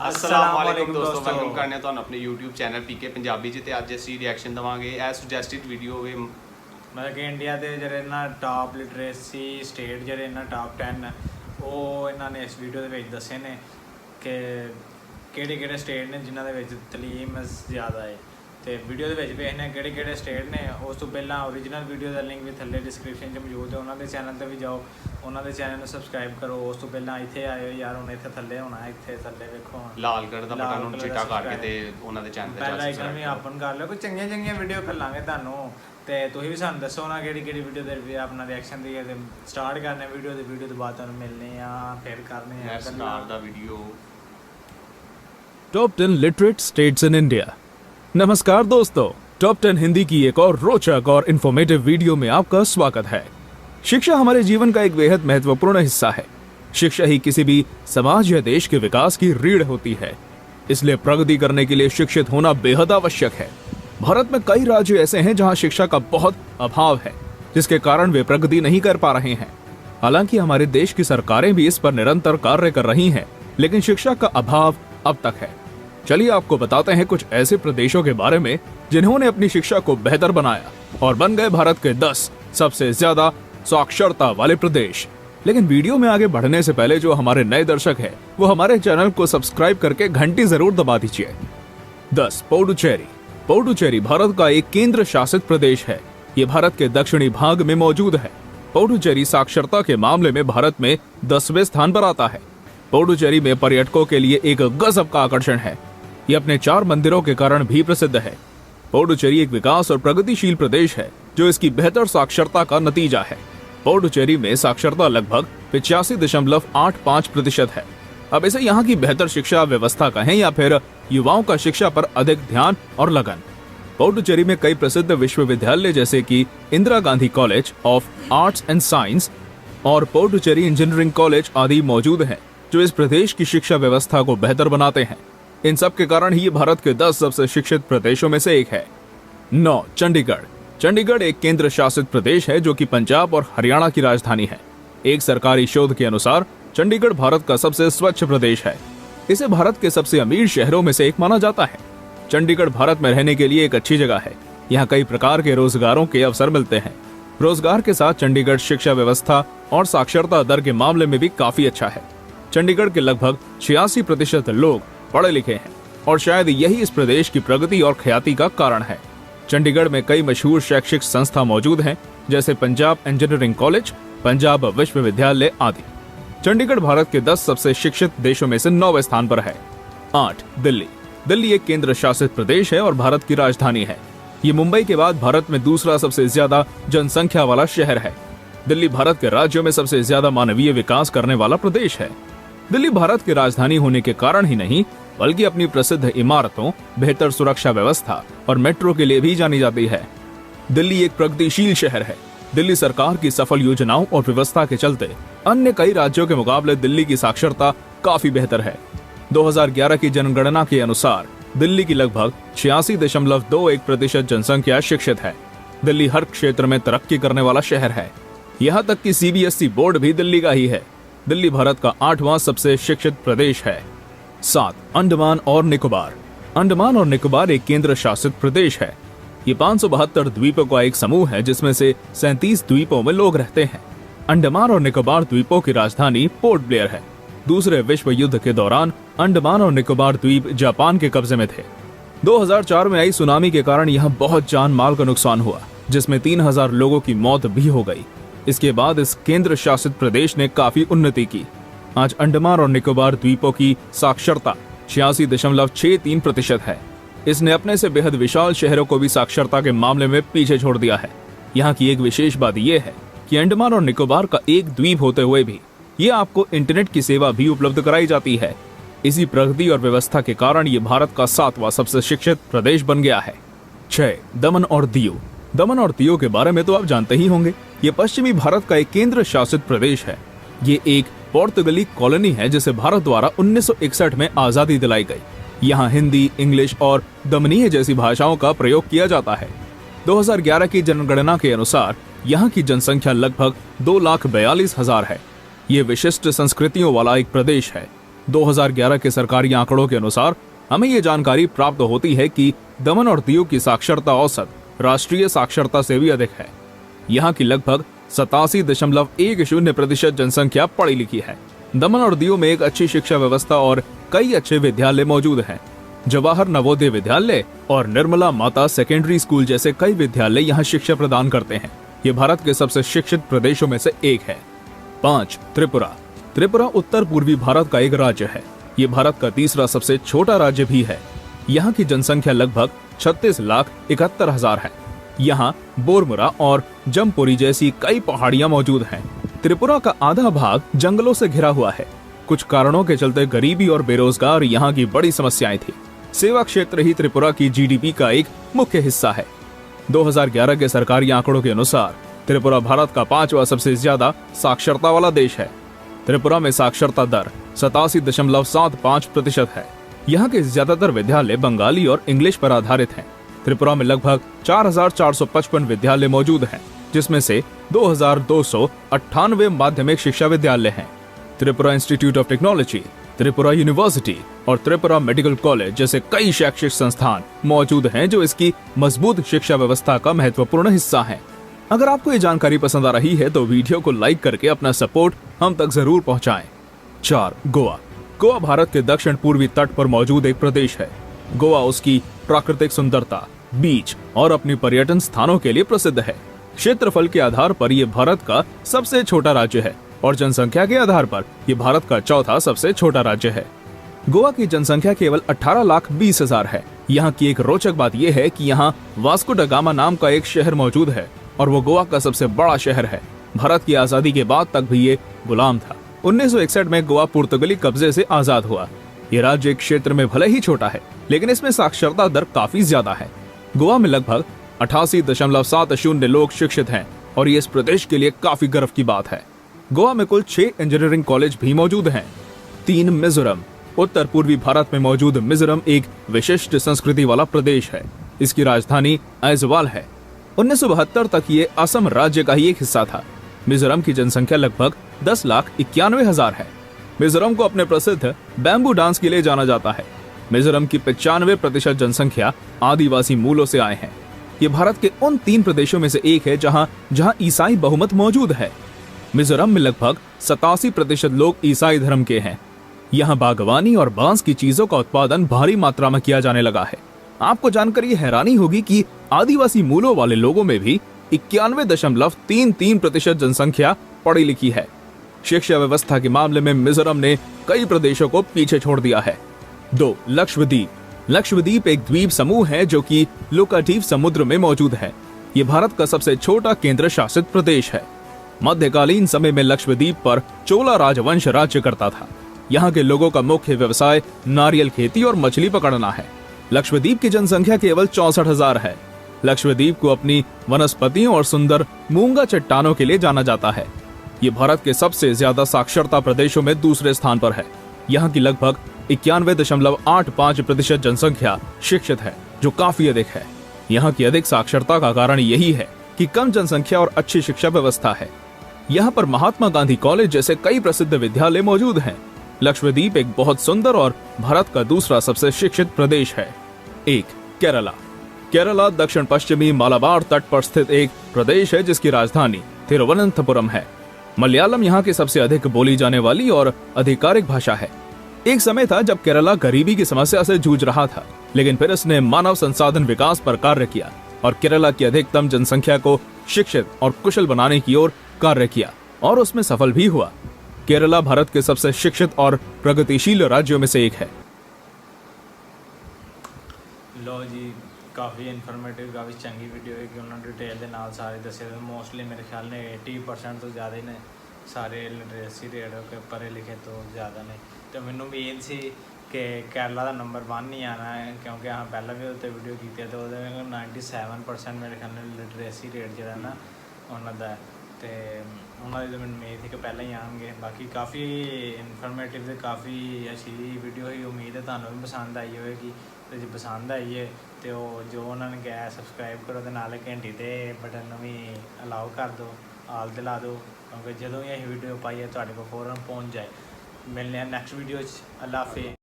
अस्सलामुअलैकुम दोस्तों, वेलकम करने तो अपने YouTube चैनल पीके पंजाबी च। अज असीं रिएक्शन देवांगे ए सुजैसटिड वीडियो वे मतलब कि इंडिया के ਜਿਹੜੇ ਨਾ ਟਾਪ ਲਿਟਰੇਸੀ ਸਟੇਟ ਜਿਹੜੇ ਨਾ ਟਾਪ 10 ਉਹ ਇਹਨਾਂ ਨੇ ਇਸ ਵੀਡੀਓ ਦੇ ਵਿੱਚ ਦੱਸੇ ਨੇ ਕਿ ਕਿਹੜੇ ਸਟੇਟ ਨੇ ਜਿਨ੍ਹਾਂ ਦੇ ਵਿੱਚ ਤਾਲੀਮ ਜ਼ਿਆਦਾ ਹੈ ਤੇ ਵੀਡੀਓ ਦੇ ਵਿੱਚ ਵੇਖਣਾ ਕਿਹੜੇ ਸਟੇਟ ਨੇ। ਉਸ ਤੋਂ ਪਹਿਲਾਂ ओरिजिनल ਵੀਡੀਓ ਦਾ ਲਿੰਕ ਵੀ ਥੱਲੇ ਡਿਸਕ੍ਰਿਪਸ਼ਨ 'ਚ ਮੌਜੂਦ ਹੈ, ਉਹਨਾਂ ਦੇ ਚੈਨਲ ਤੇ ਵੀ ਜਾਓ, ਉਹਨਾਂ ਦੇ ਚੈਨਲ ਨੂੰ ਸਬਸਕ੍ਰਾਈਬ ਕਰੋ। ਉਸ ਤੋਂ ਪਹਿਲਾਂ ਇੱਥੇ ਆਇਓ ਯਾਰ, ਹੁਣ ਇੱਥੇ ਥੱਲੇ ਹੋਣਾ, ਇੱਥੇ ਥੱਲੇ ਵੇਖੋ ਲਾਲਗੜ੍ਹ ਦਾ ਬਟਨ ਨੂੰ ਚਿੱਟਾ ਕਰਕੇ ਤੇ ਉਹਨਾਂ ਦੇ ਚੈਨਲ ਤੇ ਜਾ ਪਹਿਲਾਂ ਆਈਕਨ ਵੀ ਓਪਨ ਕਰ ਲਿਓ। ਕੋਈ ਚੰਗੀਆਂ ਵੀਡੀਓ ਖਲਾਂਗੇ ਤੁਹਾਨੂੰ ਤੇ ਤੁਸੀਂ ਵੀ ਸਾਨੂੰ ਦੱਸੋ ਨਾ ਕਿਹੜੀ ਵੀਡੀਓ ਦੇ ਵੀ ਆਪਣਾ ਰਿਐਕਸ਼ਨ ਦੀ ਤੇ ਸਟਾਰਟ ਕਰਨੇ ਵੀਡੀਓ ਤੋਂ ਬਾਅਦ ਤੁਹਾਨੂੰ ਮਿਲਨੇ ਆ ਫਿਰ ਕਰਨੇ ਆ start the video. Top 10 literate states in India. नमस्कार दोस्तों, टॉप 10 हिंदी की एक और रोचक और इंफॉर्मेटिव वीडियो में आपका स्वागत है। शिक्षा हमारे जीवन का एक बेहद महत्वपूर्ण हिस्सा है। शिक्षा ही किसी भी समाज या देश के विकास की रीढ़ होती है, इसलिए प्रगति करने के लिए शिक्षित होना बेहद आवश्यक है। भारत में कई राज्य ऐसे हैं जहां शिक्षा का बहुत अभाव है, जिसके कारण वे प्रगति नहीं कर पा रहे हैं। हालांकि हमारे देश की सरकारें भी इस पर निरंतर कार्य कर रही हैं, लेकिन शिक्षा का अभाव अब तक है। चलिए आपको बताते हैं कुछ ऐसे प्रदेशों के बारे में जिन्होंने अपनी शिक्षा को बेहतर बनाया और बन गए भारत के 10 सबसे ज्यादा साक्षरता वाले प्रदेश। लेकिन वीडियो में आगे बढ़ने से पहले जो हमारे नए दर्शक हैं, वो हमारे चैनल को सब्सक्राइब करके घंटी जरूर दबा दीजिए। 10 पुडुचेरी। पुडुचेरी भारत का एक केंद्र शासित प्रदेश है। ये भारत के दक्षिणी भाग में मौजूद है। पुडुचेरी साक्षरता के मामले में भारत में 10वें स्थान पर आता है। पुडुचेरी में पर्यटकों के लिए एक गजब का आकर्षण है। ये अपने 4 मंदिरों के कारण भी प्रसिद्ध है। पुडुचेरी एक विकास और प्रगतिशील प्रदेश है, जो इसकी बेहतर साक्षरता का नतीजा है। पुडुचेरी में साक्षरता लगभग 85.85% है। अब इसे यहाँ की बेहतर शिक्षा व्यवस्था कहें या फिर युवाओं का शिक्षा पर अधिक ध्यान और लगन। पुडुचेरी में कई प्रसिद्ध विश्वविद्यालय जैसे कि Indira Gandhi college of arts and science और पुडुचेरी इंजीनियरिंग कॉलेज आदि मौजूद हैं, जो इस प्रदेश की शिक्षा व्यवस्था को बेहतर बनाते हैं। इन सब के कारण ही भारत के 10 सबसे शिक्षित प्रदेशों में से एक है। 9 चंडीगढ़। चंडीगढ़ एक केंद्र शासित प्रदेश है जो कि पंजाब और हरियाणा की राजधानी है। एक सरकारी शोध के अनुसार चंडीगढ़ भारत का सबसे स्वच्छ प्रदेश है। इसे भारत के सबसे अमीर शहरों में से एक माना जाता है। चंडीगढ़ भारत में रहने के लिए एक अच्छी जगह है। यहाँ कई प्रकार के रोजगारों के अवसर मिलते हैं। रोजगार के साथ चंडीगढ़ शिक्षा व्यवस्था और साक्षरता दर के मामले में भी काफी अच्छा है। चंडीगढ़ के लगभग 86% लोग पढ़े लिखे हैं और शायद यही इस प्रदेश की प्रगति और ख्याति का कारण है। चंडीगढ़ में कई मशहूर शैक्षिक संस्था मौजूद हैं, जैसे पंजाब इंजीनियरिंग कॉलेज, पंजाब विश्वविद्यालय आदि। चंडीगढ़ भारत के 10 सबसे शिक्षित देशों में से 9वें स्थान पर है। 8 दिल्ली। दिल्ली एक केंद्र शासित प्रदेश है और भारत की राजधानी है। ये मुंबई के बाद भारत में दूसरा सबसे ज्यादा जनसंख्या वाला शहर है। दिल्ली भारत के राज्यों में सबसे ज्यादा मानवीय विकास करने वाला प्रदेश है। दिल्ली भारत की राजधानी होने के कारण ही नहीं, बल्कि अपनी प्रसिद्ध इमारतों, बेहतर सुरक्षा व्यवस्था और मेट्रो के लिए भी जानी जाती है। दिल्ली एक प्रगतिशील शहर है। दिल्ली सरकार की सफल योजनाओं और व्यवस्था के चलते अन्य कई राज्यों के मुकाबले दिल्ली की साक्षरता काफी बेहतर है। 2011 की जनगणना के अनुसार दिल्ली की लगभग 86.21% जनसंख्या शिक्षित है। दिल्ली हर क्षेत्र में तरक्की करने वाला शहर है। यहाँ तक कि CBSE बोर्ड भी दिल्ली का ही है। दिल्ली भारत का 8वां सबसे शिक्षित प्रदेश है। 7 अंडमान और निकोबार। अंडमान और निकोबार एक केंद्र शासित प्रदेश है। ये 572 द्वीपों का एक समूह है, जिसमें से 37 द्वीपों में लोग रहते हैं। अंडमान और निकोबार द्वीपों की राजधानी पोर्ट ब्लेयर है। दूसरे विश्व युद्ध के दौरान अंडमान और निकोबार द्वीप जापान के कब्जे में थे। 2004 में आई सुनामी के कारण यहाँ बहुत जान माल का नुकसान हुआ, जिसमें 3000 लोगों की मौत भी हो गई। इसके बाद इस केंद्र शासित प्रदेश ने काफी उन्नति की। आज अंडमान और निकोबार द्वीपों की साक्षरता 86.63% है। इसने अपने से बेहद विशाल शहरों को भी साक्षरता के मामले में पीछे छोड़ दिया है। यहाँ की एक विशेष बात यह है कि अंडमान और निकोबार का एक द्वीप होते हुए भी ये आपको इंटरनेट की सेवा भी उपलब्ध कराई जाती है। इसी प्रगति और व्यवस्था के कारण ये भारत का 7वां सबसे शिक्षित प्रदेश बन गया है। 6 दमन और दीव। दमन और दीव के बारे में तो आप जानते ही होंगे। ये पश्चिमी भारत का एक केंद्र शासित प्रदेश है। ये एक पोर्तुगली कॉलोनी है, जिसे भारत द्वारा 1961 में आजादी दिलाई गई। यहाँ हिंदी, इंग्लिश और दमनीय जैसी भाषाओं का प्रयोग किया जाता है। 2011 की जनगणना के अनुसार यहाँ की जनसंख्या लगभग 2,42,000 है। ये विशिष्ट संस्कृतियों वाला एक प्रदेश है। 2011 के सरकारी आंकड़ों के अनुसार हमें ये जानकारी प्राप्त होती है कि दमन और दीव की साक्षरता औसत राष्ट्रीय साक्षरता से भी अधिक है। यहाँ की लगभग 87.10% जनसंख्या पढ़ी लिखी है। दमन और दीव में एक अच्छी शिक्षा व्यवस्था और कई अच्छे विद्यालय मौजूद हैं। जवाहर नवोदय विद्यालय और निर्मला माता सेकेंडरी स्कूल जैसे कई विद्यालय यहाँ शिक्षा प्रदान करते हैं। ये भारत के सबसे शिक्षित प्रदेशों में से एक है। 5. त्रिपुरा। त्रिपुरा उत्तर पूर्वी भारत का एक राज्य है। ये भारत का तीसरा सबसे छोटा राज्य भी है। यहाँ की जनसंख्या लगभग 36,71,000 है। यहाँ बोरमुरा और जमपुरी जैसी कई पहाड़ियां मौजूद हैं। त्रिपुरा का आधा भाग जंगलों से घिरा हुआ है। कुछ कारणों के चलते गरीबी और बेरोजगार यहाँ की बड़ी समस्याएं थी। सेवा क्षेत्र ही त्रिपुरा की जीडीपी का एक मुख्य हिस्सा है। 2011 के सरकारी आंकड़ों के अनुसार त्रिपुरा भारत का 5वां सबसे ज्यादा साक्षरता वाला देश है। त्रिपुरा में साक्षरता दर 87.75% है। यहाँ के ज्यादातर विद्यालय बंगाली और इंग्लिश पर आधारित हैं। त्रिपुरा में लगभग 4,455 विद्यालय मौजूद हैं, जिसमें से 2,298 माध्यमिक शिक्षा विद्यालय हैं। Tripura institute of technology, Tripura university और त्रिपुरा मेडिकल कॉलेज जैसे कई शैक्षिक संस्थान मौजूद हैं, जो इसकी मजबूत शिक्षा व्यवस्था का महत्वपूर्ण हिस्सा हैं। अगर आपको ये जानकारी पसंद आ रही है तो वीडियो को लाइक करके अपना सपोर्ट हम तक जरूर पहुंचाएं। 4. गोवा। गोवा भारत के दक्षिण पूर्वी तट पर मौजूद एक प्रदेश है। गोवा उसकी प्राकृतिक सुंदरता, बीच और अपनी पर्यटन स्थानों के लिए प्रसिद्ध है। क्षेत्रफल के आधार पर यह भारत का सबसे छोटा राज्य है और जनसंख्या के आधार पर यह भारत का चौथा सबसे छोटा राज्य है। गोवा की जनसंख्या केवल 18,20,000 है। यहाँ की एक रोचक बात यह है कि यहाँ वास्को ड गामा नाम का एक शहर मौजूद है और वो गोवा का सबसे बड़ा शहर है। भारत की आजादी के बाद तक भी ये गुलाम था। 1961 में गोवा पुर्तगाली कब्जे से आजाद हुआ। ये राज्य एक क्षेत्र में भले ही छोटा है, लेकिन इसमें साक्षरता दर काफी ज्यादा है। गोवा में लगभग 88.70 लोग शिक्षित हैं और ये इस प्रदेश के लिए काफी गर्व की बात है। गोवा में कुल 6 इंजीनियरिंग कॉलेज भी मौजूद हैं। 3. मिजोरम। उत्तर पूर्वी भारत में मौजूद मिजोरम एक विशिष्ट संस्कृति वाला प्रदेश है। इसकी राजधानी आइजवाल है। 1972 तक ये असम राज्य का ही एक हिस्सा था। मिजोरम की जनसंख्या लगभग 10,91,000 है। मिजोरम को अपने प्रसिद्ध बैम्बू डांस के लिए जाना जाता है। मिजोरम की 95% जनसंख्या आदिवासी मूलों से आए हैं। ये भारत के उन 3 प्रदेशों में से एक है जहां ईसाई बहुमत मौजूद है। मिजोरम में लगभग 87% लोग ईसाई धर्म के हैं। यहाँ बागवानी और बांस की चीजों का उत्पादन भारी मात्रा में किया जाने लगा है। आपको जानकर ये हैरानी होगी कि आदिवासी मूलों वाले लोगों में भी 91.33% जनसंख्या पढ़ी लिखी है। शिक्षा व्यवस्था के मामले में मिजोरम ने कई प्रदेशों को पीछे छोड़ दिया है। 2. लक्षद्वीप। लक्षद्वीप एक द्वीप समूह है जो कि लोकाद्वीप समुद्र में मौजूद है। ये भारत का सबसे छोटा केंद्र शासित प्रदेश है। मध्यकालीन समय में लक्षद्वीप पर चोला राजवंश राज्य करता था। यहाँ के लोगों का मुख्य व्यवसाय नारियल खेती और मछली पकड़ना है। लक्षद्वीप की जनसंख्या केवल 64,000 है। लक्षद्वीप को अपनी वनस्पतियों और सुंदर मूंगा चट्टानों के लिए जाना जाता है। ये भारत के सबसे ज्यादा साक्षरता प्रदेशों में दूसरे स्थान पर है। यहाँ की लगभग 91.85% जनसंख्या शिक्षित है, जो काफी अधिक है। यहाँ की अधिक साक्षरता का कारण यही है कि कम जनसंख्या और अच्छी शिक्षा व्यवस्था है। यहाँ पर महात्मा गांधी कॉलेज जैसे कई प्रसिद्ध विद्यालय मौजूद हैं। लक्षद्वीप एक बहुत सुंदर और भारत का दूसरा सबसे शिक्षित प्रदेश है। 1. केरला। केरला दक्षिण पश्चिमी मालाबार तट पर स्थित एक प्रदेश है जिसकी राजधानी तिरुवनंतपुरम है। मलयालम यहाँ की सबसे अधिक बोली जाने वाली और आधिकारिक भाषा है। एक समय था जब केरला गरीबी की समस्या से जूझ रहा था, लेकिन फिर इसने मानव संसाधन विकास पर कार्य किया और केरला की अधिकतम जनसंख्या को शिक्षित और कुशल बनाने की ओर कार्य किया और उसमें सफल भी हुआ। केरला भारत के सबसे शिक्षित और प्रगतिशील राज्यों में से एक है। लो जी, काफ़ी इन्फॉर्मेटिव काफ़ी चंगी वीडियो है कि उन्होंने डिटेल ਦੇ ਨਾਲ ਸਾਰੇ ਦੱਸੇ। मोस्टली मेरे ख्याल ने 80% तो ज़्यादा ही ने ਸਾਰੇ ਲਿਟਰੇਸੀ ਰੇਟ के पढ़े लिखे तो ज़्यादा ने। तो मैनू उम्मीद सी कि केरला का नंबर 1 नहीं आना है, क्योंकि हाँ पहले भी उत्ते वीडियो की तो 97% मेरे ख्याल ने लिटरेसी रेट जो ना उन्होंने तो उन्होंने तो मैंने उम्मीद थी कि पहले ही आएंगे। बाकी काफ़ी इन्फॉर्मेटिव तो काफ़ी अच्छी वीडियो ही। उम्मीद है ਤੁਹਾਨੂੰ भी पसंद आई होगी। तो जो पसंद आई है तो जो उन्होंने कहा सबसक्राइब करो, तो नाले घंटी के बटन भी अलाउ कर दो, आल ते ला दो, क्योंकि जो ही अं वीडियो पाई है तुहाडे कोल फौरन पहुँच जाए। ਮਿਲਨੇ ਆ ਨੈਕਸਟ ਵੀਡੀਓ 'ਚ। ਅੱਲਾ ਹਾਫਿਜ਼।